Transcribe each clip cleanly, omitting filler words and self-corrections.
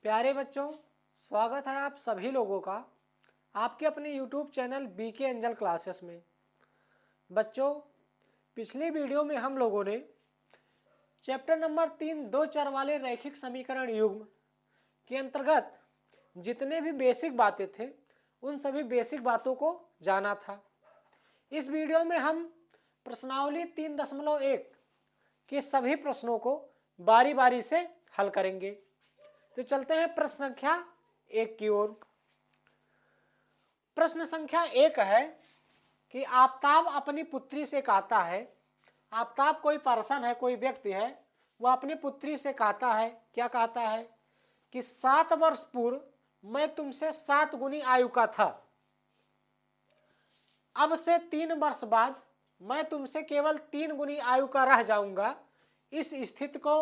प्यारे बच्चों, स्वागत है आप सभी लोगों का आपके अपने YouTube channel BK angel classes में। बच्चों, पिछली वीडियो में हम लोगों ने चैप्टर नंबर 3 दो चर वाले रैखिक समीकरण युग्म के अंतर्गत जितने भी बेसिक बातें थे उन सभी बेसिक बातों को जाना था। इस वीडियो में हम प्रश्नावली 3.1 के सभी प्रश्नों को बारी बारी से हल करेंगे। तो चलते हैं प्रश्न संख्या 1 की ओर। प्रश्न संख्या 1 है कि आफताब अपनी पुत्री से कहता है, आफताब कोई पर्सन है, कोई व्यक्ति है, वह अपनी पुत्री से कहता है, क्या कहता है कि 7 वर्ष पूर्व मैं तुमसे 7 गुनी आयु का था, अब से 3 वर्ष बाद मैं तुमसे केवल 3 गुनी आयु का रह जाऊंगा। इस स्थिति को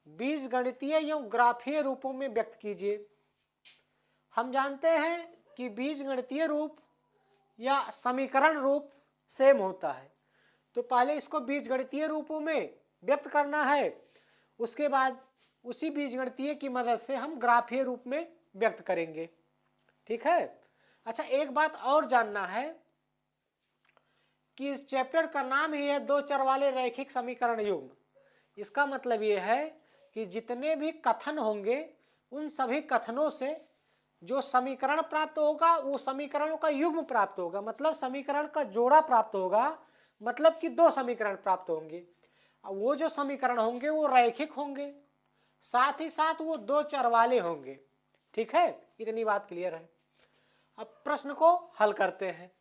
बीजगणितीय एवं ग्राफीय रूपों में व्यक्त कीजिए। हम जानते हैं कि बीजगणितीय रूप या समीकरण रूप सेम होता है, तो पहले इसको बीजगणितीय रूपों में व्यक्त करना है, उसके बाद उसी बीजगणितीय की मदद से हम ग्राफीय रूप में व्यक्त करेंगे। ठीक है। अच्छा, एक बात और जानना है कि इस चैप्टर का नाम ही है दो चर वाले रैखिक समीकरण युग्म। इसका मतलब ये है कि जितने भी कथन होंगे उन सभी कथनों से जो समीकरण प्राप्त होगा वो समीकरणों का युग्म प्राप्त होगा, मतलब समीकरण का जोड़ा प्राप्त होगा, मतलब कि 2 समीकरण प्राप्त होंगे। वो जो समीकरण होंगे वो रैखिक होंगे, साथ ही साथ वो 2 चर वाले होंगे। ठीक है, इतनी बात क्लियर है। अब प्रश्न को हल करते हैं।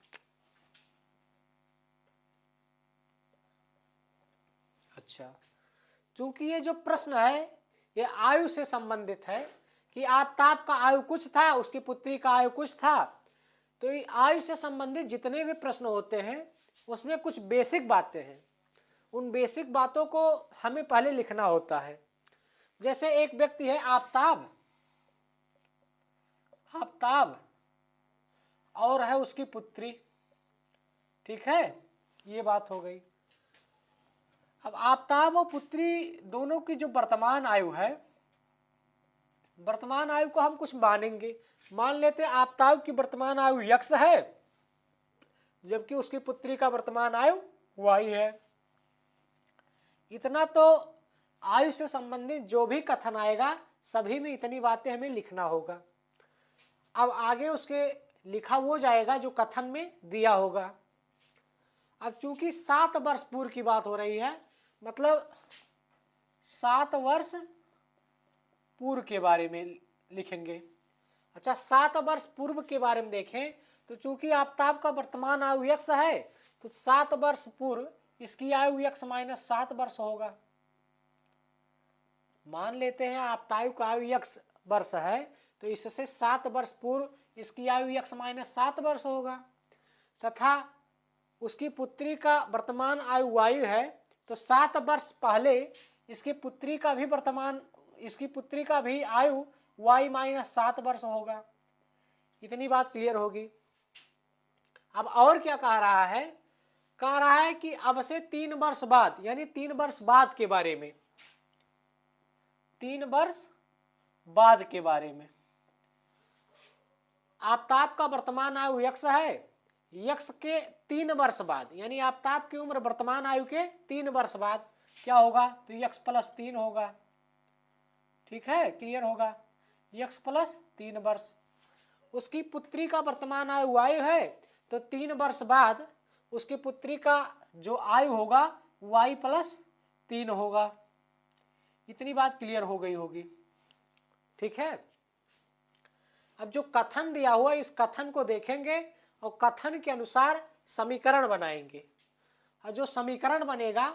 अच्छा, चूंकि ये जो प्रश्न है ये आयु से संबंधित है कि आफताब का आयु कुछ था, उसकी पुत्री का आयु कुछ था, तो ये आयु से संबंधित जितने भी प्रश्न होते हैं उसमें कुछ बेसिक बातें हैं। उन बेसिक बातों को हमें पहले लिखना होता है। जैसे एक व्यक्ति है आफताब, आफताब और है उसकी पुत्री। ठीक है, ये बात हो गई। अब आफताब और पुत्री दोनों की जो वर्तमान आयु है, वर्तमान आयु को हम कुछ मानेंगे। मान लेते हैं आफताब की वर्तमान आयु x है, जबकि उसकी पुत्री का वर्तमान आयु y है। इतना तो आयु से संबंधित जो भी कथन आएगा सभी में इतनी बातें हमें लिखना होगा। अब आगे उसके लिखा वो जाएगा जो कथन में दिया होगा। अब चूंकि 7 वर्ष पूर्व की बात हो रही है, मतलब 7 वर्ष पूर्व के बारे में लिखेंगे। अच्छा, 7 वर्ष पूर्व के बारे में देखें तो चूंकि आफताब का वर्तमान आयु x है तो 7 वर्ष पूर्व इसकी आयु x - 7 वर्ष होगा। मान लेते हैं आफताब का आयु x वर्ष है तो इससे 7 वर्ष पूर्व इसकी आयु x - 7 वर्ष होगा, तथा उसकी पुत्री का वर्तमान आयु y है तो 7 वर्ष पहले इसकी पुत्री का भी आयु y - 7 वर्ष होगा। इतनी बात क्लियर होगी। अब और क्या कह रहा है? कह रहा है कि अब से 3 वर्ष बाद, यानी 3 वर्ष बाद के बारे में, 3 वर्ष बाद के बारे में। आफताब का वर्तमान आयु x है, x के 3 वर्ष बाद, यानी आफताब की उम्र वर्तमान आयु के 3 वर्ष बाद क्या होगा? तो x + 3 होगा। ठीक है, क्लियर होगा। x + 3 वर्ष। उसकी पुत्री का वर्तमान आयु y है तो 3 वर्ष बाद उसकी पुत्री का जो आयु होगा y + 3 होगा। इतनी बात क्लियर हो गई होगी। ठीक है। अब जो कथन दिया हुआ इस कथन को देखेंगे और कथन के अनुसार समीकरण बनाएंगे, और जो समीकरण बनेगा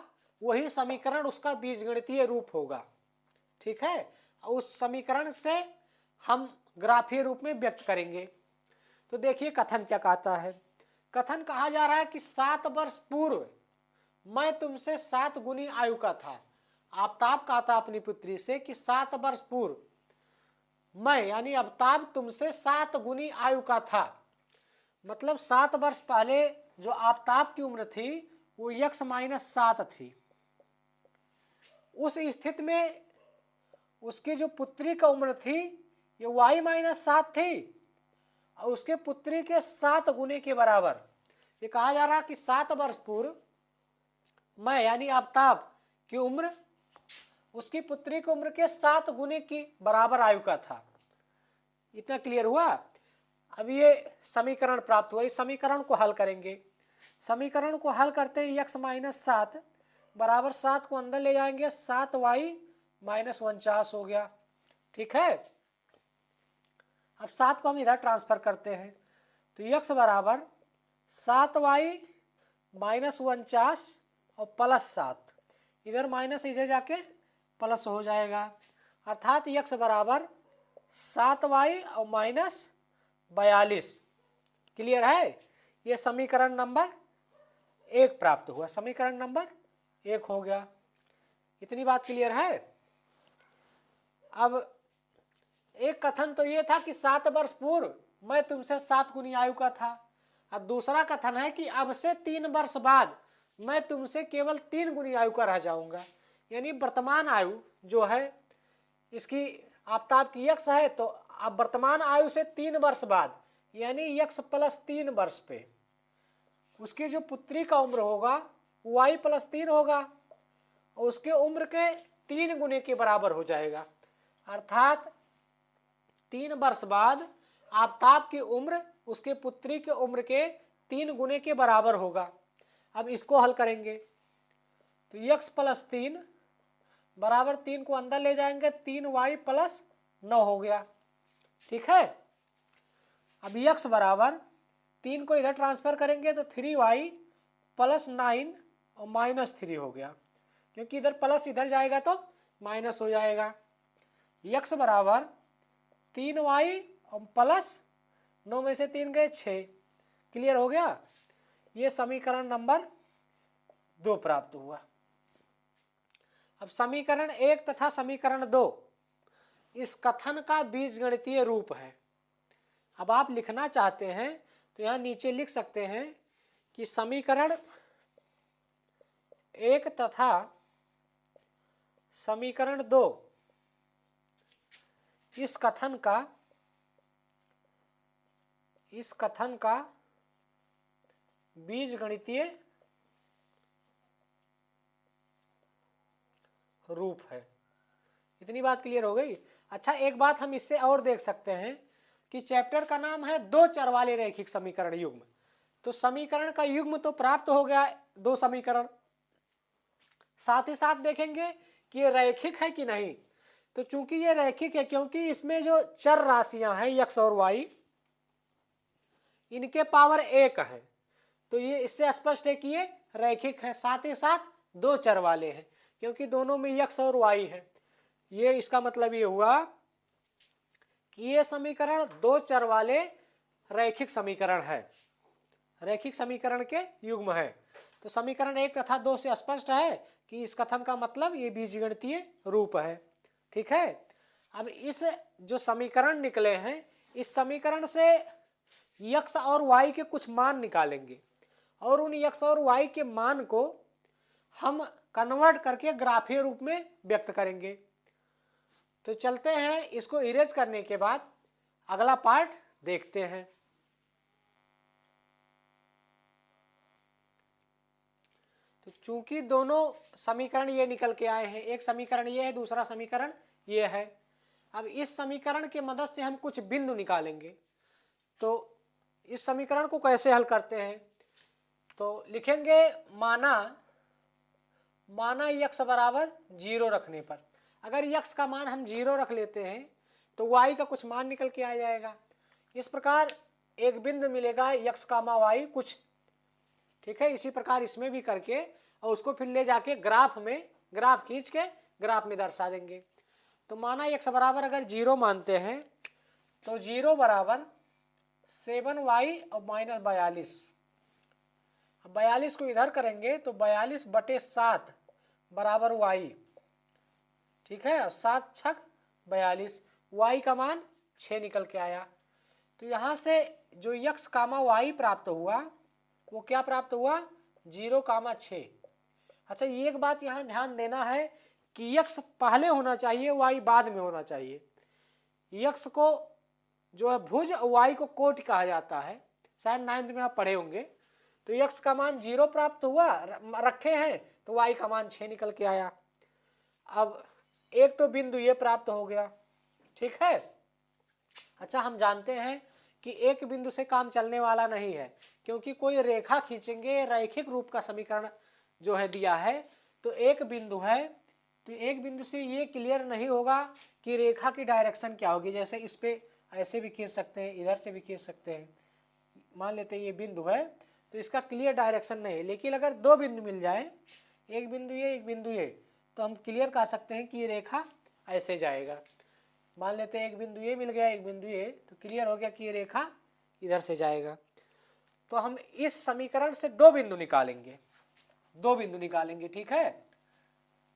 वही समीकरण उसका बीजगणितीय रूप होगा। ठीक है, उस समीकरण से हम ग्राफीय रूप में व्यक्त करेंगे। तो देखिए कथन क्या कहता है। कथन कहा जा रहा है कि 7 वर्ष पूर्व मैं तुमसे 7 गुनी आयु का था। आफताब कहता अपनी पुत्री से कि 7 वर्ष पूर्व मैं, यानी आफताब तुमसे 7 गुनी आयु का था, मतलब 7 वर्ष पहले जो आफताब की उम्र थी वो x - 7 थी। उस स्थिति में उसकी जो पुत्री का उम्र थी ये y माइनस 7 थी और उसके पुत्री के 7 गुने के बराबर। ये कहा जा रहा कि 7 वर्ष पूर्व मैं यानी आफ्ताब की उम्र उसकी पुत्री की उम्र के 7 गुने की बराबर आयु का था। इतना क्लियर हुआ। अब ये समीकरण प्राप्त हुआ, इस समीकरण को हल करेंगे। समीकरण को हल करते हैं x माइनस 7 बराबर 7 को अंदर ले जाएंगे 7y माइनस 49 हो गया। ठीक है, अब 7 को हम इधर ट्रांसफर करते हैं तो x बराबर 7y माइनस 49 और प्लस 7, इधर माइनस इधर जाके प्लस हो जाएगा, अर्थात x बराबर 7y और माइनस 42। क्लियर है, ये समीकरण नंबर 1 प्राप्त हुआ, समीकरण नंबर 1 हो गया। इतनी बात क्लियर है। अब एक कथन तो ये था कि 7 वर्ष पूर्व मैं तुमसे 7 गुनी आयु का था। अब दूसरा कथन है कि अब से 3 वर्ष बाद मैं तुमसे केवल 3 गुनी आयु का रह जाऊंगा। यानी वर्तमान आयु जो है इसकी आफ्ताब की x है, तो अब वर्तमान आयु से 3 वर्ष बाद यानी x प्लस 3 वर्ष पे उसकी जो पुत्री का उम्र होगा y प्लस 3 होगा और उसके उम्र के 3 गुने के बराबर हो जाएगा, अर्थात 3 वर्ष बाद आफ्ताब की उम्र उसके पुत्री की उम्र के 3 गुने के बराबर होगा। अब इसको हल करेंगे तो x प्लस 3 बराबर 3 को अंदर ले जाएंगे 3y प्लस 9 हो गया। ठीक है, अब x बराबर 3 को इधर ट्रांसफर करेंगे तो 3y प्लस 9 और माइनस 3 हो गया, क्योंकि इधर प्लस इधर जाएगा तो माइनस हो जाएगा। x बराबर 3y और प्लस 9 में से 3 गए 6। क्लियर हो गया, ये समीकरण नंबर 2 प्राप्त हुआ। अब समीकरण 1 तथा समीकरण 2 इस कथन का बीजगणितीय रूप है। अब आप लिखना चाहते हैं तो यहां नीचे लिख सकते हैं कि समीकरण 1 तथा समीकरण 2 इस कथन का बीजगणितीय रूप है। इतनी बात क्लियर हो गई। अच्छा, एक बात हम इससे और देख सकते हैं कि चैप्टर का नाम है 2 चर वाले रैखिक समीकरण युग्म। तो समीकरण का युग्म तो प्राप्त हो गया 2 समीकरण, साथ ही साथ देखेंगे कि ये रैखिक है कि नहीं। तो चूंकि ये रैखिक है क्योंकि इसमें जो चर राशियां हैं x और y इनके पावर 1 है, तो ये इससे स्पष्ट है कि ये रैखिक है। साथ ही साथ 2 चर वाले हैं क्योंकि दोनों में x और y है। ये इसका मतलब ये हुआ कि ये समीकरण 2 चर वाले रैखिक समीकरण है, रैखिक समीकरण के युग्म है। तो समीकरण 1 तथा 2 से स्पष्ट है कि इस कथन का मतलब ये बीजगणितीय रूप है। ठीक है, अब इस जो समीकरण निकले हैं इस समीकरण से x और y के कुछ मान निकालेंगे और उन x और y के मान को हम कन्वर्ट करके ग्राफीय रूप में व्यक्त करेंगे। तो चलते हैं, इसको इरेज करने के बाद अगला पार्ट देखते हैं। तो चूंकि दोनों समीकरण ये निकल के आए हैं, एक समीकरण ये है दूसरा समीकरण ये है। अब इस समीकरण की मदद से हम कुछ बिंदु निकालेंगे। तो इस समीकरण को कैसे हल करते हैं, तो लिखेंगे माना x बराबर 0 रखने पर, अगर x का मान हम 0 रख लेते हैं तो y का कुछ मान निकल के आ जाएगा। इस प्रकार एक बिंदु मिलेगा x कामा y कुछ। ठीक है, इसी प्रकार इसमें भी करके और उसको फिर ले जाके ग्राफ खींच के ग्राफ में दर्शा देंगे। तो माना x बराबर अगर 0 मानते हैं तो 0 बराबर 7y और माइनस 42। 42 को इधर करेंगे तो 42/7 बराबर y। ठीक है, और 7 छक 42, y का मान 6 निकल के आया। तो यहाँ से जो x कामा y प्राप्त हुआ वो क्या प्राप्त हुआ 0,6। अच्छा, ये एक बात यहाँ ध्यान देना है कि x पहले होना चाहिए y बाद में होना चाहिए। यक्स को जो है भुज, वाई को कोटि कहा जाता है, शायद 9th में आप पढ़े होंगे। तो यक्स का मान 0 प्राप्त हुआ, रखे हैं, तो वाई का मान 6 निकल के आया। अब एक तो बिंदु ये प्राप्त हो गया, ठीक है। अच्छा, हम जानते हैं कि एक बिंदु से काम चलने वाला नहीं है, क्योंकि कोई रेखा खींचेंगे, रैखिक रूप का समीकरण जो है दिया है, तो एक बिंदु है, तो एक बिंदु से ये क्लियर नहीं होगा कि रेखा की डायरेक्शन क्या होगी। जैसे इस पे ऐसे भी खींच सकते हैं, इधर से भी खींच सकते हैं, मान लेते हैं ये बिंदु है, तो इसका क्लियर डायरेक्शन नहीं है। लेकिन अगर दो बिंदु मिल जाए, एक बिंदु ये, एक बिंदु ये, तो हम क्लियर कह सकते हैं कि ये रेखा ऐसे जाएगा। मान लेते हैं एक बिंदु ये मिल गया, एक बिंदु ये, तो क्लियर हो गया कि ये रेखा इधर से जाएगा। तो हम इस समीकरण से दो बिंदु निकालेंगे, दो बिंदु निकालेंगे, ठीक है।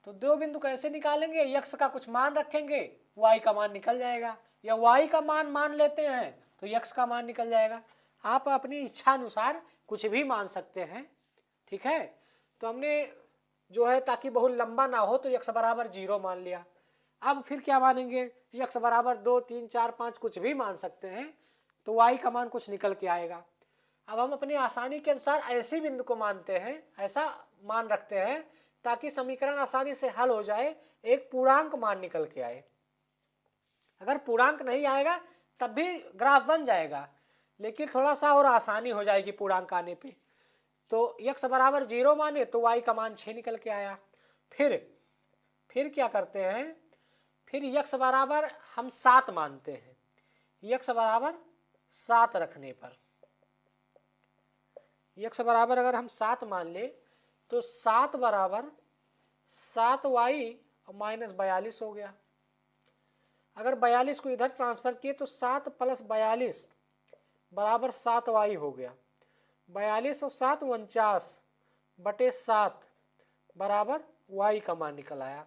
तो दो बिंदु कैसे निकालेंगे, यक्स का कुछ मान रखेंगे, वाई का मान निकल जाएगा, या वाई का मान लेते हैं तो यक्स का मान निकल जाएगा। आप अपनी इच्छा अनुसार कुछ भी मान सकते हैं, ठीक है। तो हमने जो है, ताकि बहुत लंबा ना हो, तो यक्स बराबर 0 मान लिया। अब फिर क्या मानेंगे, यक्स बराबर 2, 3, 4, 5 कुछ भी मान सकते हैं, तो वाई का मान कुछ निकल के आएगा। अब हम अपनी आसानी के अनुसार ऐसे बिंदु को मानते हैं, ऐसा मान रखते हैं, ताकि समीकरण आसानी से हल हो जाए, एक पूर्णांक मान निकल के आए। अगर पूर्णांक नहीं आएगा तब भी ग्राफ बन जाएगा, लेकिन थोड़ा सा और आसानी हो जाएगी पूर्णांक आने पे। तो यक्स बराबर 0 माने तो वाई का मान 6 निकल के आया। फिर क्या करते हैं, फिर यक्स बराबर हम 7 मानते हैं। यक्स बराबर 7 रखने पर, यक्स बराबर अगर हम 7 मान ले, तो 7 बराबर 7y माइनस 42 हो गया। अगर 42 को इधर ट्रांसफर किए तो 7 + 42 बराबर 7y हो गया। 42 और 7 49/7 बराबर y का मान निकल आया,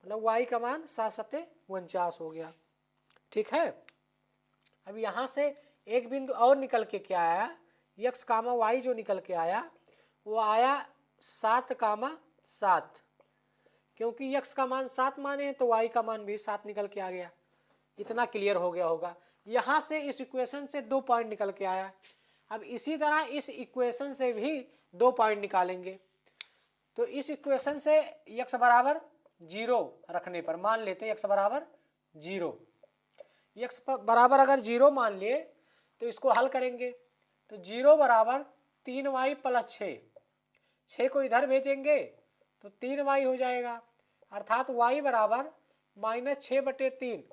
मतलब y का मान 7×7 49 हो गया, ठीक है। अब यहाँ से एक बिंदु और निकल के क्या आया, यक्स कामा वाई जो निकल के आया वो आया 7,7, क्योंकि यक्स का मान 7 माने तो वाई का मान भी 7 निकल के आ गया। इतना क्लियर हो गया होगा। यहाँ से इस इक्वेशन से 2 पॉइंट निकल के आया। अब इसी तरह इस इक्वेशन से भी 2 पॉइंट निकालेंगे। तो इस इक्वेशन से यक्स बराबर 0 रखने पर, मान लेते हैं यक्स बराबर 0, यक्स बराबर अगर 0 मान लिए तो इसको हल करेंगे, तो 0 बराबर 3y + 6, 6 को इधर भेजेंगे तो 3y हो जाएगा, अर्थात y बराबर -6/3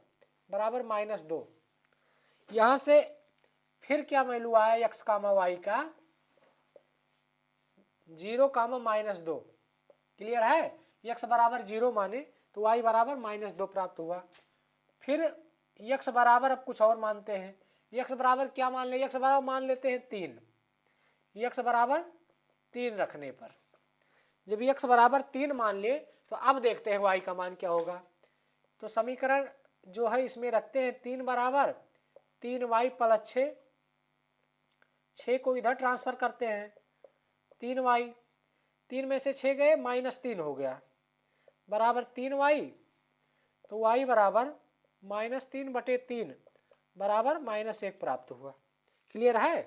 बराबर -2। यहाँ से फिर क्या वैल्यू आया यक्स कामा वाई का, 0, -2, क्लियर है। यक्स बराबर 0 माने तो y बराबर -2 प्राप्त हुआ। फिर यक्स बराबर अब कुछ और मानते हैं, यक्स बराबर क्या मान ले, यक्स बराबर मान लेते हैं 3। यक्स बराबर 3 रखने पर, जब यक्स बराबर 3 मान ले तो अब देखते हैं y का मान क्या होगा। तो समीकरण जो है इसमें रखते हैं 3 बराबर 3y + 6, 6 को इधर ट्रांसफर करते हैं, 3y, 3 में से 6 गए -3 हो गया, बराबर 3y, तो y बराबर -3/3 बराबर -1 प्राप्त हुआ, क्लियर है।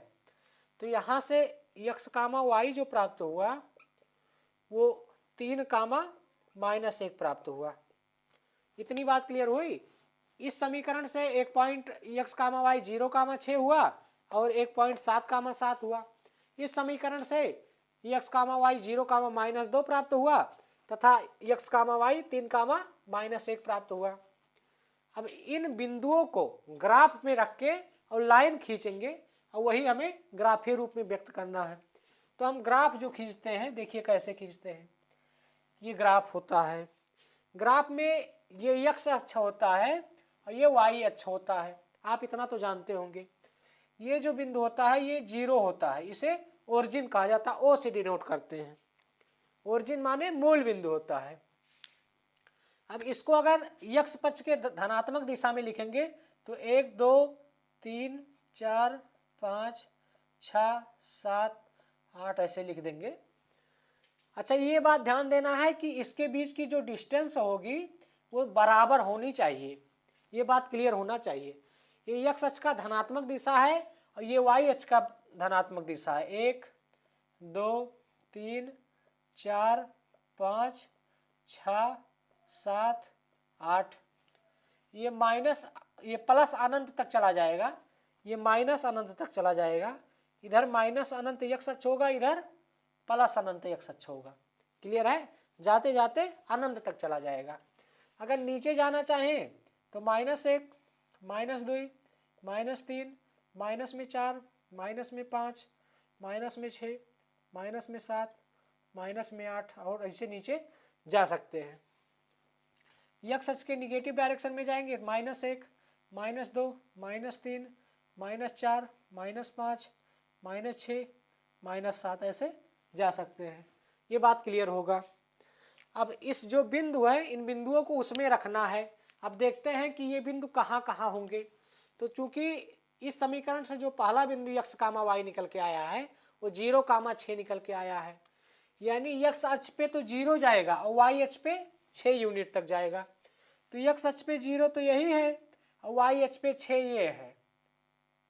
तो यहाँ से यक्स कामा वाई जो प्राप्त हुआ वो 3, -1 प्राप्त हुआ। इतनी बात क्लियर हुई। इस समीकरण से एक पॉइंट यक्स कामा वाई 0,6 हुआ और एक पॉइंट 7,7 हुआ। इस समीकरण से यक्स कामा वाई 0,-2 प्राप्त हुआ तथा यक्स कामा वाई 3,-1 प्राप्त हुआ। अब इन बिंदुओं को ग्राफ में रख के और लाइन खींचेंगे और वही हमें ग्राफीय रूप में व्यक्त करना है। तो हम ग्राफ जो खींचते हैं, देखिए कैसे खींचते हैं। ये ग्राफ होता है, ग्राफ में ये यक्स अच्छा होता है और ये वाई अच्छा होता है, आप इतना तो जानते होंगे। ये जो बिंदु होता है ये 0 होता है, इसे ओरिजिन कहा जाता है, ओ से डिनोट करते हैं। ओरिजिन माने मूल बिंदु होता है। अब इसको अगर यक्स पक्ष के धनात्मक दिशा में लिखेंगे तो 1, 2, 3, 4, 5, 6, 7, 8 ऐसे लिख देंगे। अच्छा, ये बात ध्यान देना है कि इसके बीच की जो डिस्टेंस होगी वो बराबर होनी चाहिए। ये बात क्लियर होना चाहिए। ये x अक्ष का धनात्मक दिशा है और ये y अक्ष का धनात्मक दिशा है। 1 2 3 4 5 6 7 8। ये प्लस अनंत तक चला जाएगा, ये माइनस अनंत तक चला जाएगा। इधर माइनस अनंत x अक्ष होगा, इधर प्लस अनंत x अक्ष होगा। क्लियर है? जाते जाते अनंत तक चला जाएगा। अगर नीचे जाना चाहें तो -1 -2 -3 -4 -5 -6 -7 -8 और ऐसे नीचे जा सकते हैं। x अक्ष के निगेटिव डायरेक्शन में जाएंगे -1 -2 -3 -4 -5 -6 -7 ऐसे जा सकते हैं। ये बात क्लियर होगा। अब इस जो बिंदु है, इन बिंदुओं को उसमें रखना है। अब देखते हैं कि ये बिंदु कहाँ कहाँ होंगे। तो चूंकि इस समीकरण से जो पहला बिंदु x, y निकल के आया है वो 0, 6 निकल के आया है, यानी x अक्ष पे तो 0 जाएगा और y अक्ष पे 6 यूनिट तक जाएगा। तो x अक्ष पे 0 तो यही है और y अक्ष पे 6 ये है।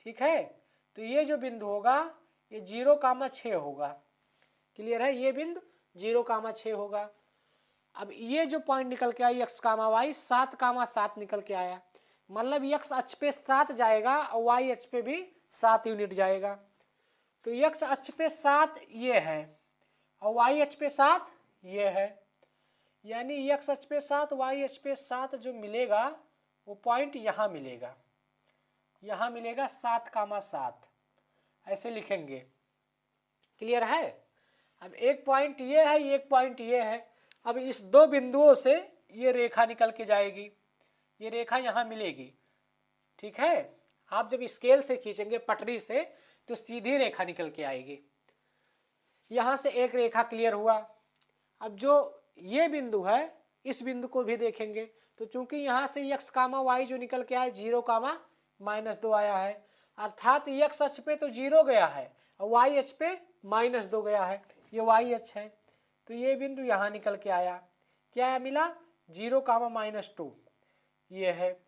ठीक है, तो ये जो बिंदु होगा ये 0, 6 होगा। क्लियर है? ये बिंदु 0, 6 होगा। अब ये जो पॉइंट निकल के आया x, y 7, 7 निकल के आया, मतलब x अक्ष पे 7 जाएगा और y अक्ष पे भी 7 यूनिट जाएगा। तो x अक्ष पे 7 ये है और y अक्ष पे 7 ये है, यानी x अक्ष पे 7 y अक्ष पे 7 जो मिलेगा वो पॉइंट यहाँ मिलेगा, यहाँ मिलेगा 7, 7 ऐसे लिखेंगे। क्लियर है? अब एक पॉइंट ये है, एक पॉइंट ये है। अब इस दो बिंदुओं से ये रेखा निकल के जाएगी, ये रेखा यहाँ मिलेगी। ठीक है, आप जब स्केल से खींचेंगे पटरी से तो सीधी रेखा निकल के आएगी। यहाँ से एक रेखा क्लियर हुआ। अब जो ये बिंदु है इस बिंदु को भी देखेंगे तो चूंकि यहाँ से x, y जो निकल के आया 0, -2 आया है, अर्थात x अक्ष पे तो 0 गया है और y अक्ष पे -2 गया है, ये y अक्ष है। तो ये बिंदु यहाँ निकल के आया, क्या मिला? 0, -2 ये है।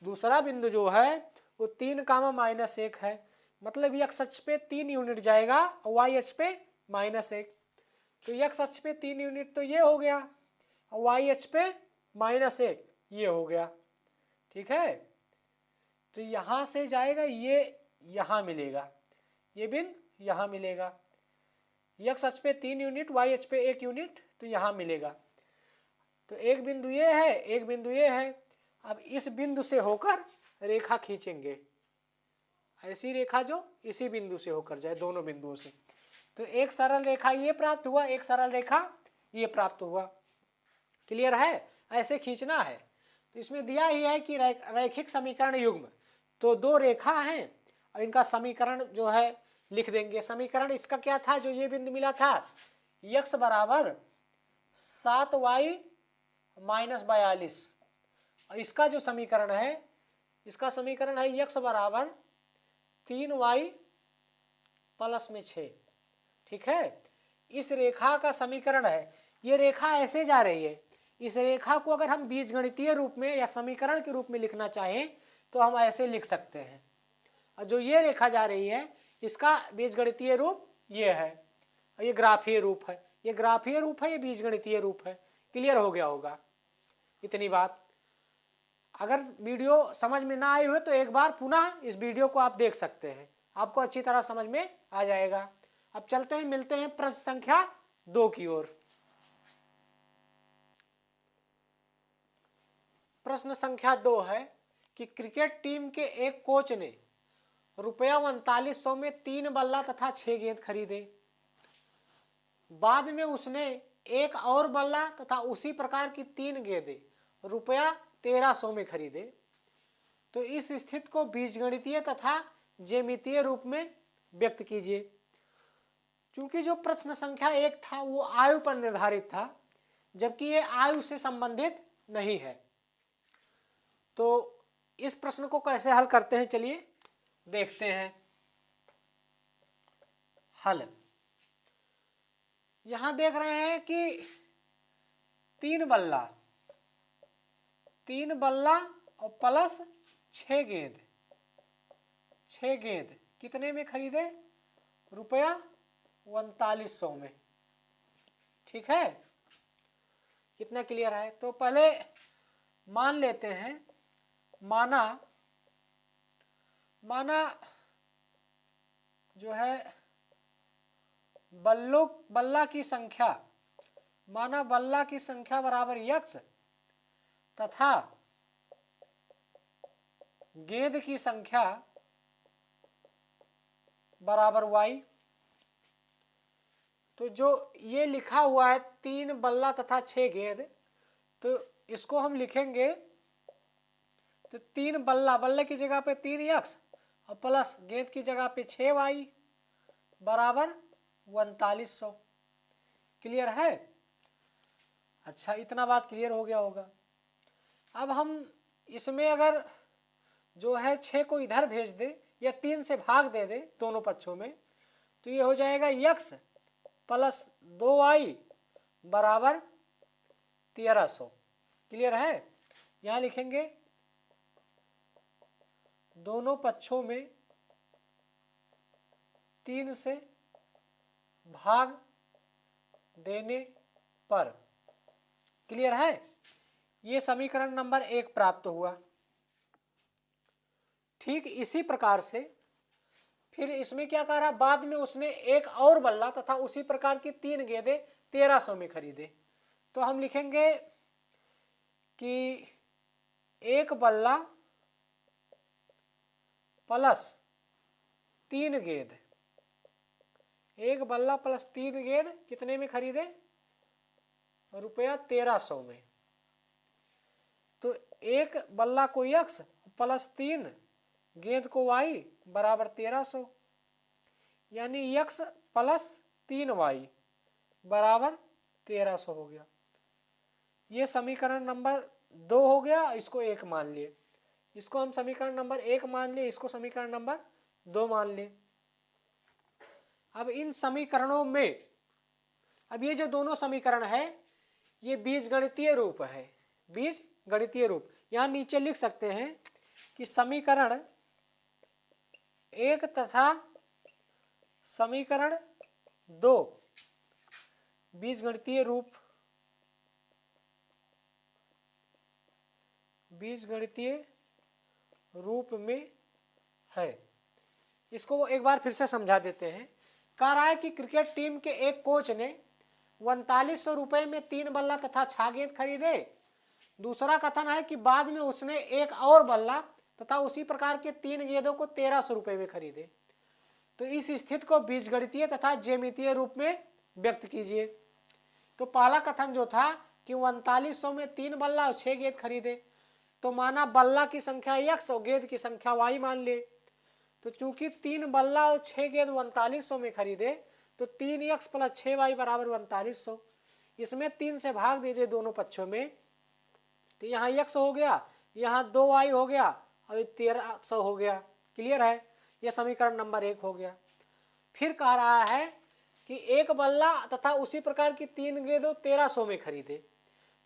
दूसरा बिंदु जो है वो 3, -1 है, मतलब x अक्ष पे 3 यूनिट जाएगा और y अक्ष पे -1। तो x अक्ष पे 3 यूनिट तो ये हो गया और y अक्ष पे -1 ये हो गया। ठीक है, तो यहाँ से जाएगा, ये यहाँ मिलेगा, ये बिंदु यहाँ मिलेगा। x अक्ष पे 3 यूनिट, y अक्ष पे 1 यूनिट, तो यहाँ मिलेगा। तो एक बिंदु ये है, एक बिंदु ये है। अब इस बिंदु से होकर रेखा खींचेंगे, ऐसी रेखा जो इसी बिंदु से होकर जाए, दोनों बिंदुओं से। तो एक सरल रेखा ये प्राप्त हुआ, एक सरल रेखा ये प्राप्त हुआ। क्लियर है? ऐसे खींचना है। तो इसमें दिया ही है कि रैखिक समीकरण युग्म, तो दो रेखा हैं और इनका समीकरण जो है लिख देंगे। समीकरण इसका क्या था जो ये बिंदु मिला था? x बराबर 7y -42, और इसका जो समीकरण है, इसका समीकरण है x बराबर 3y + 6। ठीक है, इस रेखा का समीकरण है। ये रेखा ऐसे जा रही है, इस रेखा को अगर हम बीजगणितीय रूप में या समीकरण के रूप में लिखना चाहें तो हम ऐसे लिख सकते हैं। और जो ये रेखा जा रही है इसका बीजगणितीय रूप ये है और ये ग्राफीय रूप है, ये ग्राफीय रूप है, ये बीजगणितीय रूप है। क्लियर हो गया होगा इतनी बात। अगर वीडियो समझ में ना आई हो तो एक बार पुनः इस वीडियो को आप देख सकते हैं, आपको अच्छी तरह समझ में आ जाएगा। अब चलते हैं, मिलते हैं प्रश्न संख्या 2 की ओर। प्रश्न संख्या 2 है कि क्रिकेट टीम के एक कोच ने ₹3900 में 3 बल्ला तथा 6 गेंद खरीदे। बाद में उसने एक और बल्ला तथा उसी प्रकार की 3 गेंदें ₹1300 में खरीदे। तो इस स्थिति को बीजगणितीय तथा ज्यामितीय रूप में व्यक्त कीजिए। क्योंकि जो प्रश्न संख्या 1 था वो आयु पर निर्धारित था, जबकि ये आयु से संबंधित नहीं है। तो इस प्रश्न को कैसे हल करते हैं, चलिए देखते हैं। हल यहां देख रहे हैं कि 3 बल्ला और प्लस 6 गेंद। 6 गेंद कितने में खरीदे? रुपया 3900 में। ठीक है, कितना क्लियर है? तो पहले मान लेते हैं, माना जो है बल्ला की संख्या, माना बल्ला की संख्या बराबर x तथा गेंद की संख्या बराबर y। तो जो ये लिखा हुआ है 3 बल्ला तथा 6 गेंद, तो इसको हम लिखेंगे, तो 3 बल्ले की जगह पे 3x और प्लस गेंद की जगह पे 6y बराबर 3900। क्लियर है? अच्छा, इतना बात क्लियर हो गया होगा। अब हम इसमें अगर जो है 6 को इधर भेज दे या 3 से भाग दे दे दोनों पक्षों में, तो ये हो जाएगा x प्लस 2y बराबर 1300। क्लियर है? यहां लिखेंगे दोनों पक्षों में 3 से भाग देने पर। क्लियर है? ये समीकरण नंबर 1 प्राप्त हुआ। ठीक इसी प्रकार से फिर इसमें क्या कह रहा, बाद में उसने एक और बल्ला तथा उसी प्रकार की 3 गेंदें 1300 में खरीदे। तो हम लिखेंगे कि एक बल्ला प्लस 3 गेंद, एक बल्ला प्लस 3 गेंद कितने में खरीदे? रुपया 1300 में। तो एक बल्ला को x प्लस 3 गेंद को y बराबर 1300, यानी x प्लस 3y बराबर 1300 हो गया। ये समीकरण नंबर 2 हो गया, इसको 1 मान लिए, इसको हम समीकरण नंबर 1 मान लिए, इसको समीकरण नंबर 2 मान लिए। अब इन समीकरणों में, अब ये जो दोनों समीकरण है ये बीजगणितीय रूप है, बीजगणितीय रूप। यहां नीचे लिख सकते हैं कि समीकरण 1 तथा समीकरण 2 बीजगणितीय रूप में है। इसको एक बार फिर से समझा देते हैं। कह रहा है कि क्रिकेट टीम के एक कोच ने 3900 रुपए में 3 बल्ला तथा 6 गेंद खरीदे। दूसरा कथन है कि बाद में उसने एक और बल्ला तथा उसी प्रकार के 3 गेंदों को 1300 रुपए में खरीदे। तो इस स्थिति को बीजगणितीय तथा ज्यामितीय रूप में व्यक्त कीजिए। तो पहला कथन जो था कि 3900 में 3 बल्ला और 6 गेंद खरीदे, तो माना बल्ला की संख्या x और गेंद की संख्या y मान ले। तो चूंकि 3 बल्ला और 6 गेंद 3900 में खरीदे, तो 3x प्लस 6y बराबर 3900। इसमें 3 से भाग दे दे दोनों पक्षों में, तो यहाँ x हो गया, यहाँ 2y हो गया और 1300 हो गया। क्लियर है? यह समीकरण नंबर 1 हो गया। फिर कह रहा है कि एक बल्ला तथा उसी प्रकार की 3 गेंदों 1300 में खरीदे।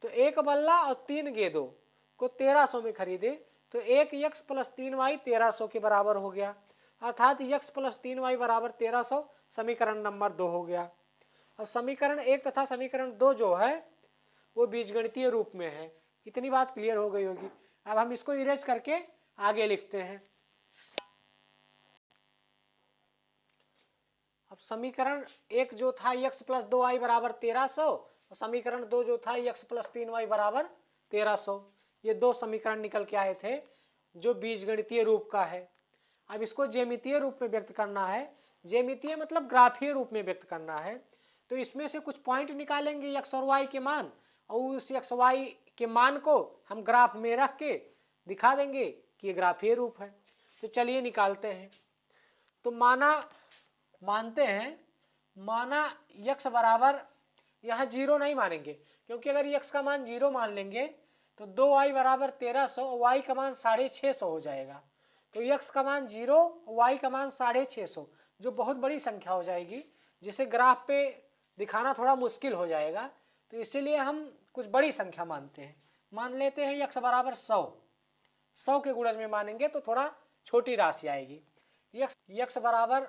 तो एक बल्ला और 3 गेंदों को 1300 में खरीदे, तो 1x प्लस 3y 1300 के बराबर हो गया, अर्थात x प्लस 3y बराबर 1300 समीकरण नंबर 2 हो गया। अब समीकरण 1 तथा समीकरण 2 जो है वो बीजगणितीय रूप में है। इतनी बात क्लियर हो गई होगी। अब हम इसको इरेज करके आगे लिखते हैं। अब समीकरण 1 जो था x प्लस 2y बराबर 1300 और समीकरण 2 जो था x प्लस 3y बराबर 1300, ये दो समीकरण निकल के आए थे जो बीजगणितीय रूप का है। अब इसको ज्यामितीय रूप में व्यक्त करना है। ज्यामितीय मतलब ग्राफीय रूप में व्यक्त करना है। तो इसमें से कुछ पॉइंट निकालेंगे x और y के मान, और उस x y के मान को हम ग्राफ में रख के दिखा देंगे कि ये ग्राफीय रूप है। तो चलिए निकालते हैं। तो मानते हैं, माना x बराबर, यहाँ 0 नहीं मानेंगे, क्योंकि अगर x का मान 0 मान लेंगे तो 2y बराबर 1300 और y का मान 650 हो जाएगा। तो x का मान 0, y का मान 650, जो बहुत बड़ी संख्या हो जाएगी, जिसे ग्राफ पे दिखाना थोड़ा मुश्किल हो जाएगा। तो इसीलिए हम कुछ बड़ी संख्या मानते हैं। मान लेते हैं x बराबर 100। 100 के गुणज में मानेंगे तो थोड़ा छोटी राशि आएगी। यक्स बराबर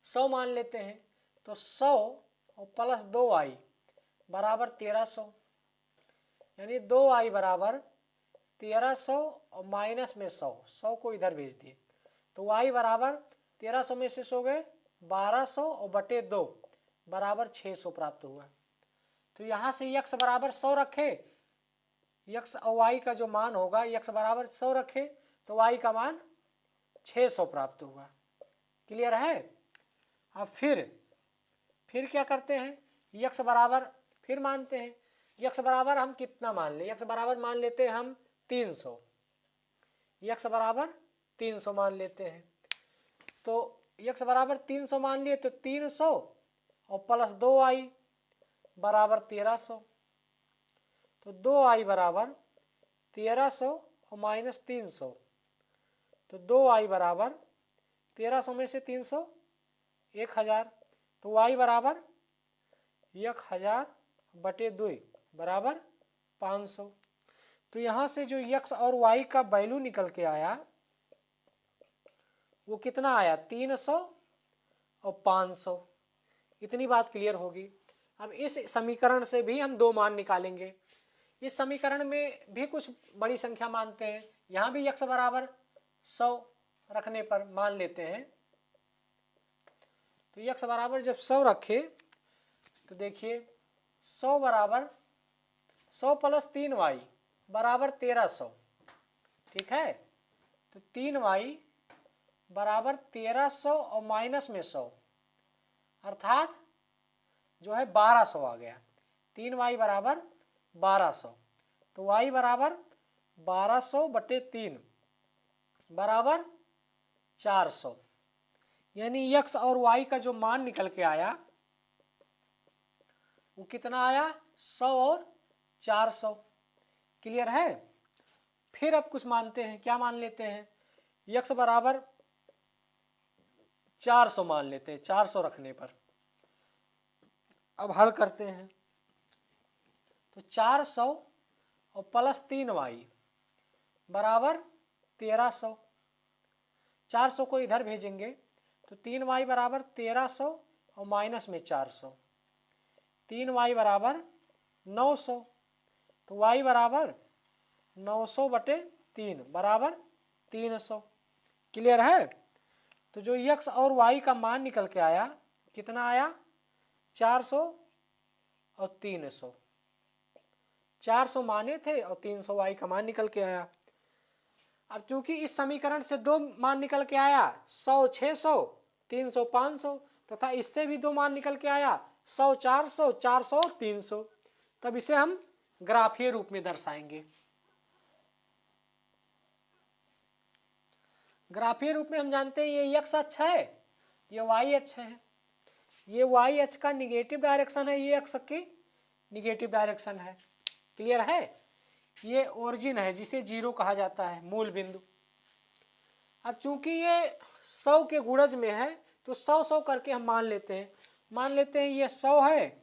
100 मान लेते हैं, तो 100 और प्लस 2i बराबर 1300, यानी 2i बराबर 1300 और माइनस में 100 को इधर भेज दिए, तो y बराबर 1300 में से सो गए 1200 और बटे 2 बराबर 600 प्राप्त हुआ। तो यहाँ से यक्स बराबर 100 रखे, यक्स और y का जो मान होगा, यक्स बराबर 100 रखे तो y का मान 600 प्राप्त होगा। क्लियर है। अब फिर क्या करते हैं, यक्स बराबर फिर मानते हैं, यक्स बराबर हम कितना मान ले, यक्स बराबर मान लेते हैं हम 300, यक्स बराबर 300 मान लेते हैं। तो यक्स बराबर 300 मान लिए तो 300 और प्लस 2i बराबर 1300, तो 2i बराबर 1300 और माइनस 300, तो 2i बराबर 1300 में से 300 1000, तो y बराबर 1000 बटे 2 बराबर 500। तो यहाँ से जो x और y का वैल्यू निकल के आया वो कितना आया, 300 और 500। इतनी बात क्लियर होगी। अब इस समीकरण से भी हम दो मान निकालेंगे। इस समीकरण में भी कुछ बड़ी संख्या मानते हैं, यहाँ भी x बराबर 100 रखने पर मान लेते हैं। तो x बराबर जब 100 रखे तो देखिए 100 बराबर 100 प्लस 3y बराबर 1300, ठीक है। तो 3y बराबर 1300 और माइनस में 100 अर्थात जो है 1200 आ गया। 3y बराबर 1200, तो y बराबर 1200 बटे 3 बराबर 400, यानी x और y का जो मान निकल के आया वो कितना आया, 100 और 400। क्लियर है। फिर अब कुछ मानते हैं, क्या मान लेते हैं, x बराबर 400 मान लेते हैं। 400 रखने पर अब हल करते हैं, तो 400 और प्लस 3y बराबर 1300, 400 को इधर भेजेंगे तो 3y बराबर 1300 और माइनस में 400, 3y बराबर 900, तो y बराबर 900 बटे 3 बराबर 300। क्लियर है। तो जो x और y का मान निकल के आया कितना आया, 400 और 300। 400 माने थे और 300 y का मान निकल के आया। अब चूंकि इस समीकरण से दो मान निकल के आया, 100 600, 300 500, तथा इससे भी दो मान निकल के आया, 100 400, 400 और 300। तब इसे हम ग्राफीय रूप में दर्शाएंगे। ग्राफीय रूप में हम जानते हैं ये x अक्ष है, ये y अक्ष है। ये y अक्ष का निगेटिव डायरेक्शन है, ये x की निगेटिव डायरेक्शन है। क्लियर है। ये ओरिजिन है जिसे 0 कहा जाता है, मूल बिंदु। अब चूंकि ये 100 के गुणज में है तो 100 100 करके हम मान लेते हैं। मान लेते हैं ये 100 है,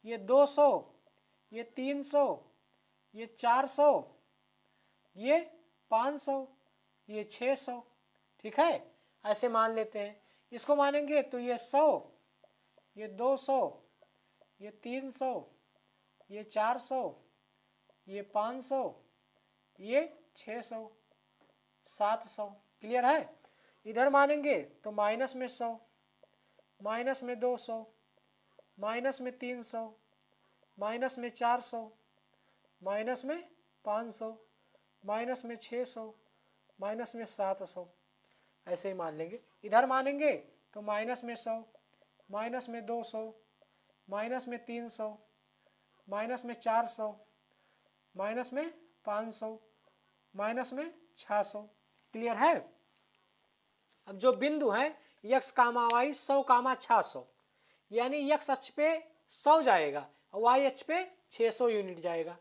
ये 200, ये 300, ये 400, ये 500, ये 600, ठीक है। ऐसे मान लेते हैं। इसको मानेंगे तो ये 100, ये 200, ये 300, ये 400, ये 500, ये 600, 700। क्लियर है। इधर मानेंगे तो माइनस में 100, माइनस में 200, माइनस में 300, माइनस में 400, माइनस में 500, माइनस में 600, माइनस में 700। ऐसे ही मान लेंगे। इधर मानेंगे तो माइनस में 100, माइनस में 200, माइनस में 300, माइनस में 400, माइनस में 500, माइनस में 600। क्लियर है। अब जो बिंदु है x कामा y 100 कामा 600, यानी x अक्ष पे 100 जाएगा और y अक्ष पे 600 यूनिट जाएगा।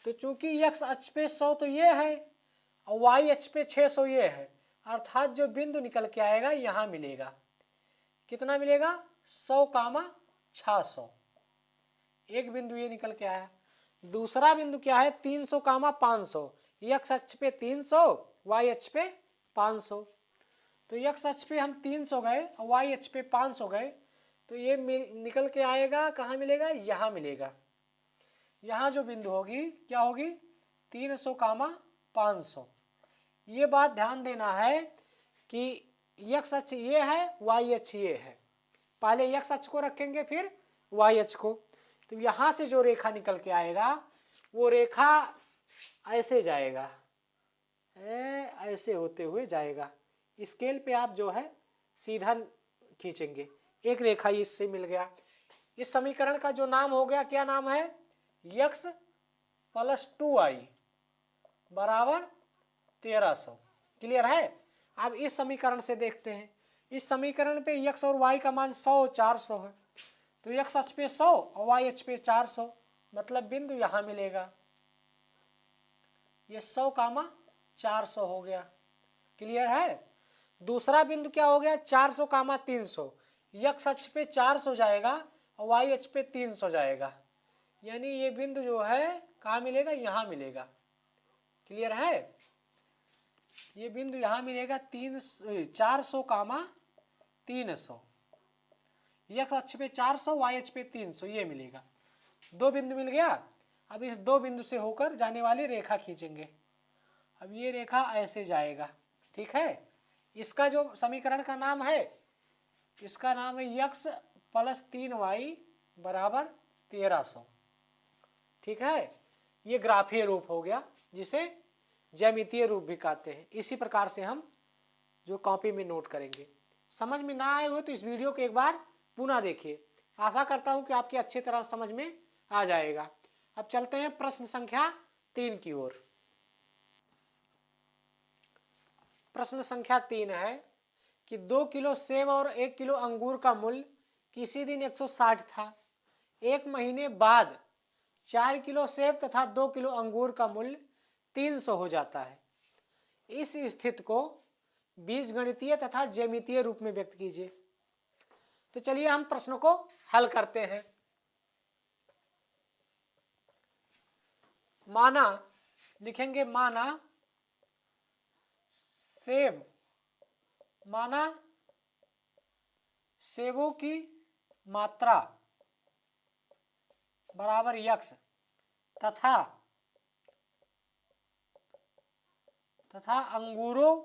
तो चूंकि x अक्ष पे 100 तो ये है और y अक्ष पे 600 ये है, अर्थात जो बिंदु निकल के आएगा यहां मिलेगा। कितना मिलेगा, 100 कामा 600। एक बिंदु ये निकल के आया। दूसरा बिंदु क्या है, 300 कामा 500, x अक्ष पे 300, y अक्ष पे 500। तो x अक्ष पे हम 300 गए और y अक्ष पे 500 गए, तो ये निकल के आएगा, कहाँ मिलेगा, यहाँ मिलेगा। यहाँ जो बिंदु होगी क्या होगी, 300 कामा 500। ये बात ध्यान देना है कि x अक्ष ये है, y अक्ष ये है। पहले x अक्ष को रखेंगे फिर y अक्ष को। तो यहाँ से जो रेखा निकल के आएगा वो रेखा ऐसे जाएगा, ऐसे होते हुए जाएगा। स्केल पे आप जो है सीधा खींचेंगे, एक रेखा इससे मिल गया। इस समीकरण का जो नाम हो गया, क्या नाम है, x + 2y बराबर 1300। क्लियर है। अब इस समीकरण से देखते हैं, इस समीकरण पे x और y का मान 100 और 400 है। तो x अक्ष पे 100 और y अक्ष पे 400, मतलब बिंदु यहां मिलेगा। ये 100 कामा 400 हो गया। क्लियर है। दूसरा बिंदु क्या हो गया, 400 कामा 300। x अक्ष पे 400 जाएगा और y अक्ष पे 300 जाएगा, यानी ये बिंदु जो है कहाँ मिलेगा, यहाँ मिलेगा। क्लियर है। ये बिंदु यहाँ मिलेगा 400 कामा 300। x अक्ष पे 400, y अक्ष पे 300, ये मिलेगा। दो बिंदु मिल गया। अब इस दो बिंदु से होकर जाने वाली रेखा खींचेंगे। अब ये रेखा ऐसे जाएगा, ठीक है। इसका जो समीकरण का नाम है, इसका नाम है x + 3y बराबर 1300। ठीक है। ये ग्राफीय रूप हो गया, जिसे ज्यामितीय रूप भी कहते हैं। इसी प्रकार से हम जो कॉपी में नोट करेंगे। समझ में ना आए हो तो इस वीडियो को एक बार पुनः देखिए। आशा करता हूं कि आपकी अच्छी तरह समझ में आ जाएगा। अब चलते हैं प्रश्न संख्या 3 की ओर। प्रश्न संख्या 3 है कि 2 किलो सेब और 1 किलो अंगूर का मूल्य किसी दिन 160 था। एक महीने बाद 4 किलो सेब तथा 2 किलो अंगूर का मूल्य 300 हो जाता है। इस स्थिति को बीजगणितीय तथा ज्यामितीय रूप में व्यक्त कीजिए। तो चलिए हम प्रश्न को हल करते हैं। माना, लिखेंगे माना सेबों की मात्रा बराबर x तथा अंगूरों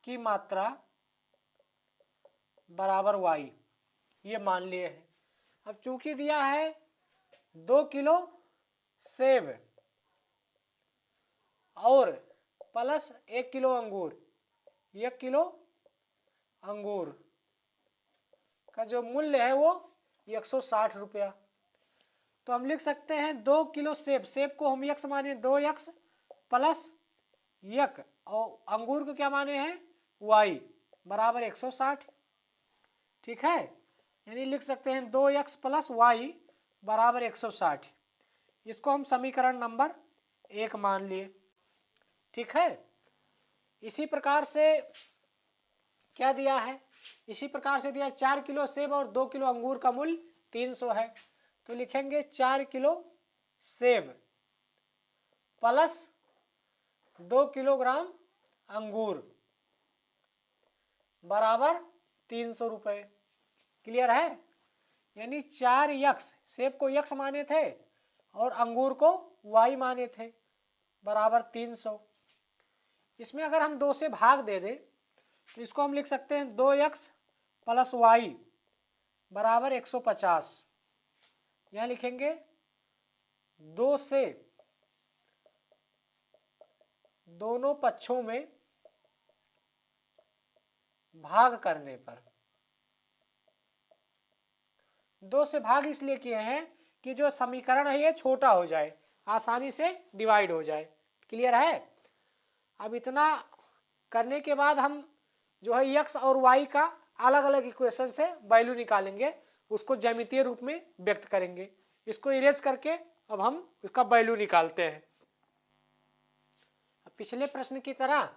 की मात्रा बराबर y, ये मान लिए हैं। अब चूंकि दिया है 2 किलो सेब और प्लस 1 किलो अंगूर, 1 किलो अंगूर का जो मूल्य है वो 160 रुपया। तो हम लिख सकते हैं 2 किलो सेब, सेब को हम x माने 2x प्लस 1 और अंगूर को क्या माने हैं y बराबर 160। ठीक है। यानी लिख सकते हैं 2x प्लस y बराबर 160। इसको हम समीकरण नंबर 1 मान लिए। ठीक है। इसी प्रकार से क्या दिया है, इसी प्रकार से दिया 4 किलो सेब और 2 किलो अंगूर का मूल्य 300 है। तो लिखेंगे 4 किलो सेब प्लस 2 किलोग्राम अंगूर बराबर 300 रुपये। क्लियर है। यानी 4x, सेब को x माने थे और अंगूर को y माने थे, बराबर 300। इसमें अगर हम 2 से भाग दे दें तो इसको हम लिख सकते हैं 2x प्लस y बराबर 150। यहाँ लिखेंगे 2 से दोनों पक्षों में भाग करने पर, 2 से भाग इसलिए किए हैं कि जो समीकरण है ये छोटा हो जाए, आसानी से डिवाइड हो जाए। क्लियर है। अब इतना करने के बाद हम जो है x और y का अलग अलग इक्वेशन से वैल्यू निकालेंगे, उसको ज्यामितीय रूप में व्यक्त करेंगे। इसको इरेज करके अब हम इसका वैल्यू निकालते हैं। पिछले प्रश्न की तरह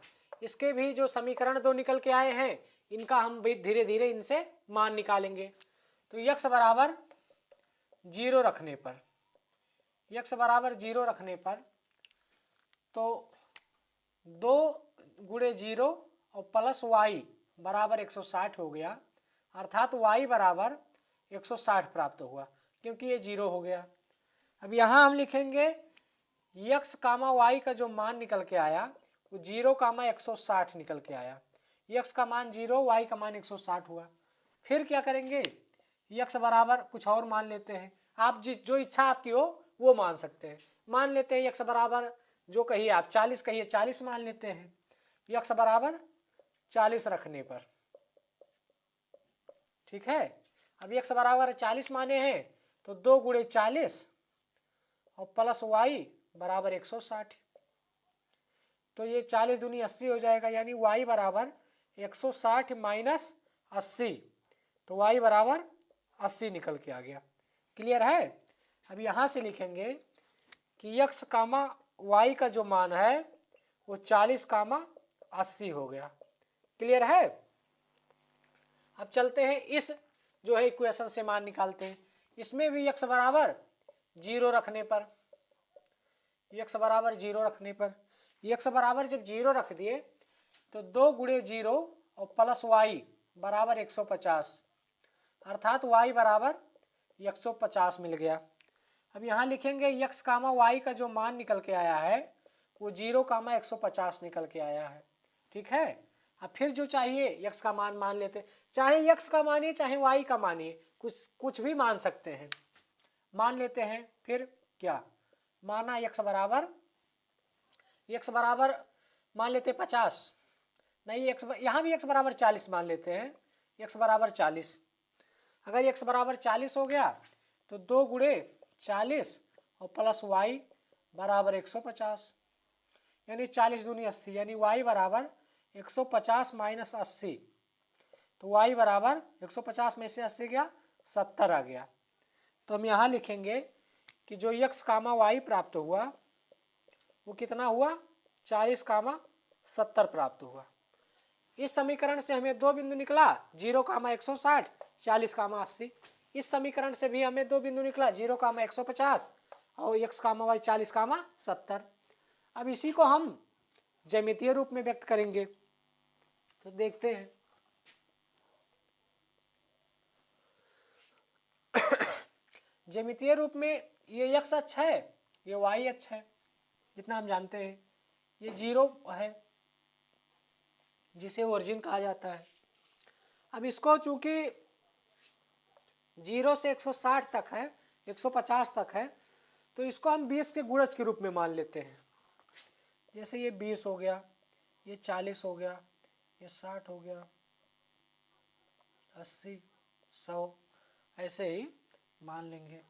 इसके भी जो समीकरण 2 निकल के आए हैं, इनका हम भी धीरे धीरे इनसे मान निकालेंगे। तो x बराबर 0 रखने पर, x बराबर 0 रखने पर तो 2 गुणे 0 और प्लस y बराबर 160 हो गया, अर्थात y बराबर 160 प्राप्त हुआ क्योंकि ये 0 हो गया। अब यहाँ हम लिखेंगे x कामा y का जो मान निकल के आया वो 0 कामा 160 निकल के आया। x का मान 0, y का मान 160 हुआ। फिर क्या करेंगे, x बराबर कुछ और मान लेते हैं, आप जो इच्छा आपकी हो वो मान सकते हैं। मान लेते हैं x बराबर जो कहिए आप 40 कहिए, 40 मान लेते हैं। x बराबर 40 रखने पर, ठीक है। अब x बराबर 40 माने हैं तो 2 गुणे 40 और प्लस y बराबर 160, तो ये 40 दूनी 80 हो जाएगा, यानी y बराबर 160 माइनस 80, तो y बराबर 80 निकल के आ गया। क्लियर है। अब यहाँ से लिखेंगे कि x कामा y का जो मान है वो 40 कामा 80 हो गया। क्लियर है। अब चलते हैं इस जो है इक्वेशन से मान निकालते हैं। इसमें भी x बराबर 0 रखने पर, x बराबर 0 रखने पर, x बराबर जब 0 रख दिए तो 2 गुणे 0 और प्लस y बराबर 150, अर्थात y बराबर 150 मिल गया। अब यहाँ लिखेंगे x कामा y का जो मान निकल के आया है वो 0 कामा 150 निकल के आया है, ठीक है। अब फिर जो चाहिए x का मान लेते, चाहे x का मानिए चाहे y का मानिए, कुछ भी मान सकते हैं, मान लेते हैं। फिर क्या माना, x बराबर मान लेते 50, नहीं यहाँ भी x बराबर 40 मान लेते हैं, x बराबर 40। अगर x बराबर 40 हो गया तो 2 गुणे 40 और प्लस y बराबर 150, यानी 40 दूनी 80, यानी y बराबर 150 माइनस 80, तो y बराबर 150 में से 80 गया 70 आ गया। तो हम यहाँ लिखेंगे कि जो x कामा y प्राप्त हुआ वो कितना हुआ, 40 कामा 70 प्राप्त हुआ। इस समीकरण से हमें 2 बिंदु निकला, 0 कामा 160, 40 कामा 80। इस समीकरण से भी हमें 2 बिंदु निकला, 0 कामा 150 और x कामा y 40 कामा 70। अब इसी को हम ज्यामितीय रूप में व्यक्त करेंगे, तो देखते हैं। ज्यामितीय रूप में ये x अक्ष है, ये y अक्ष है, जितना हम जानते हैं। ये 0 है जिसे ओरिजिन कहा जाता है। अब इसको चूंकि 0 से 160 तक है, 150 तक है, तो इसको हम 20 के गुणज के रूप में मान लेते हैं। जैसे ये 20 हो गया, ये 40 हो गया, ये 60 हो गया, 80, 100, ऐसे ही मान लेंगे।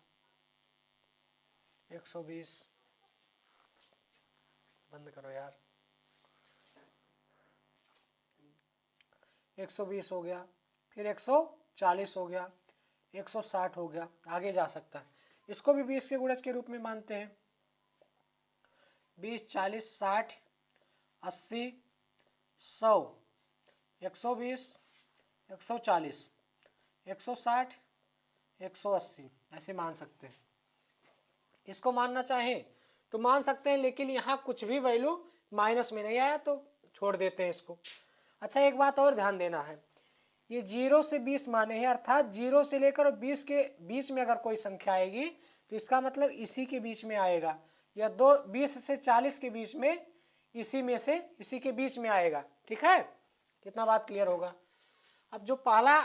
120, बंद करो यार, 120 हो गया, फिर 140 हो गया, 160 हो गया, आगे जा सकता है। इसको भी 20 के गुणज के रूप में मानते हैं। 20, 40, 60, 80, 100, 120, 140, 160, 180, ऐसे मान सकते हैं। इसको मानना चाहे तो मान सकते हैं, लेकिन यहाँ कुछ भी वैल्यू माइनस में नहीं आया तो छोड़ देते हैं इसको। अच्छा, एक बात और ध्यान देना है, ये 0 से 20 माने हैं, अर्थात 0 से लेकर 20 के बीच में अगर कोई संख्या आएगी तो इसका मतलब इसी के बीच में आएगा, या 20 से 40 के बीच में, इसी के बीच में आएगा, ठीक है। कितना बात क्लियर होगा। अब जो पहला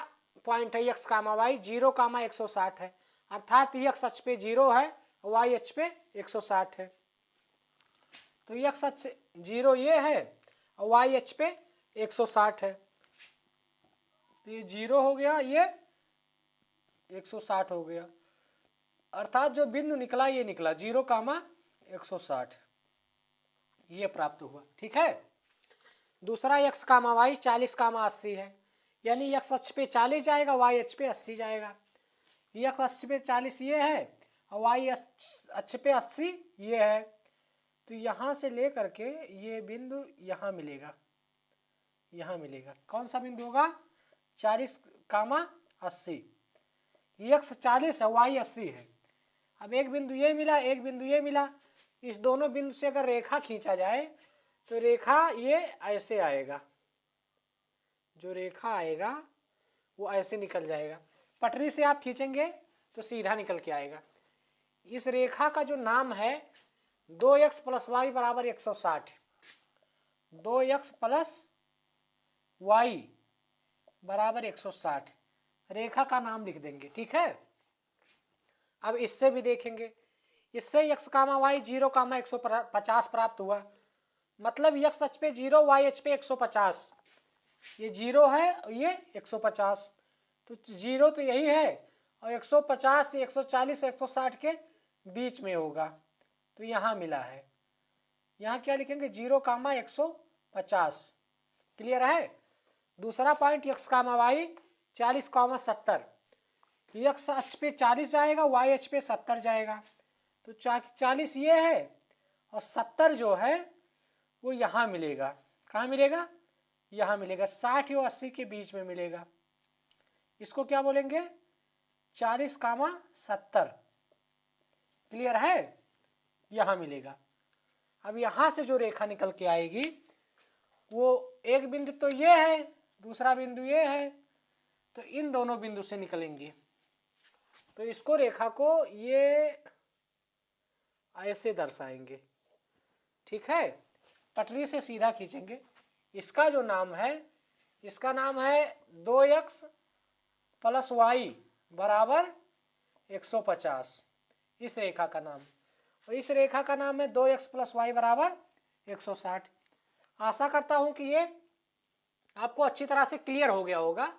पॉइंट है x कामा y 0 कामा 160 है, अर्थात x अक्ष पे 0 है, y अक्ष पे 160 है, तो x अक्ष 0 ये है और y अक्ष पे 160 है, तो ये 0 हो गया, ये 160 हो गया, अर्थात जो बिंदु निकला ये निकला 0 कामा 160, ये प्राप्त हुआ, ठीक है। दूसरा x कामा y 40 कामा 80 है, यानी x अक्ष पे 40 जाएगा, y अक्ष पे 80 जाएगा। x अक्ष पे 40 ये है और y अक्ष पे 80 ये है, तो यहाँ से लेकर के ये बिंदु यहाँ मिलेगा, यहाँ मिलेगा। कौन सा बिंदु होगा, 40 कामा 80। x 40 है, y 80 है। अब एक बिंदु ये मिला, एक बिंदु ये मिला, इस दोनों बिंदु से अगर रेखा खींचा जाए तो रेखा ये ऐसे आएगा, जो रेखा आएगा वो ऐसे निकल जाएगा। पटरी से आप खींचेंगे तो सीधा निकल के आएगा। इस रेखा का जो नाम है 2x + y बराबर 160, 2x + y बराबर 160 रेखा का नाम लिख देंगे। ठीक है, अब इससे भी देखेंगे, इससे x, y 0, 150 प्राप्त हुआ। मतलब x अक्ष पे 0, y अक्ष पे 150, ये 0 है और ये 150, तो 0 तो यही है और 150 से 140 से 160 के बीच में होगा, तो यहाँ मिला है। यहाँ क्या लिखेंगे 0, 150। क्लियर है। दूसरा पॉइंट x, y 40, 70, x अक्ष पे 40 जाएगा, y अक्ष पे 70 जाएगा, तो 40 ये है और 70 जो है वो यहाँ मिलेगा। कहाँ मिलेगा? यहाँ मिलेगा, 60 और 80 के बीच में मिलेगा। इसको क्या बोलेंगे 40, 70। क्लियर है, यहाँ मिलेगा। अब यहाँ से जो रेखा निकल के आएगी वो एक बिंदु तो ये है, दूसरा बिंदु ये है, तो इन दोनों बिंदु से निकलेंगे। तो इसको रेखा को ये ऐसे दर्शाएंगे। ठीक है, पटरी से सीधा खींचेंगे। इसका जो नाम है, इसका नाम है 2x + y बराबर 150, इस रेखा का नाम। और इस रेखा का नाम है 2x + y बराबर 160। आशा करता हूं कि ये आपको अच्छी तरह से क्लियर हो गया होगा।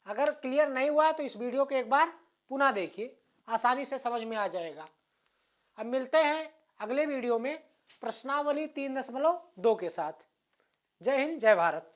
अगर क्लियर नहीं हुआ तो इस वीडियो को एक बार पुनः देखिए, आसानी से समझ में आ जाएगा। अब मिलते हैं अगले वीडियो में प्रश्नावली 3.2 के साथ। जय हिंद, जय भारत।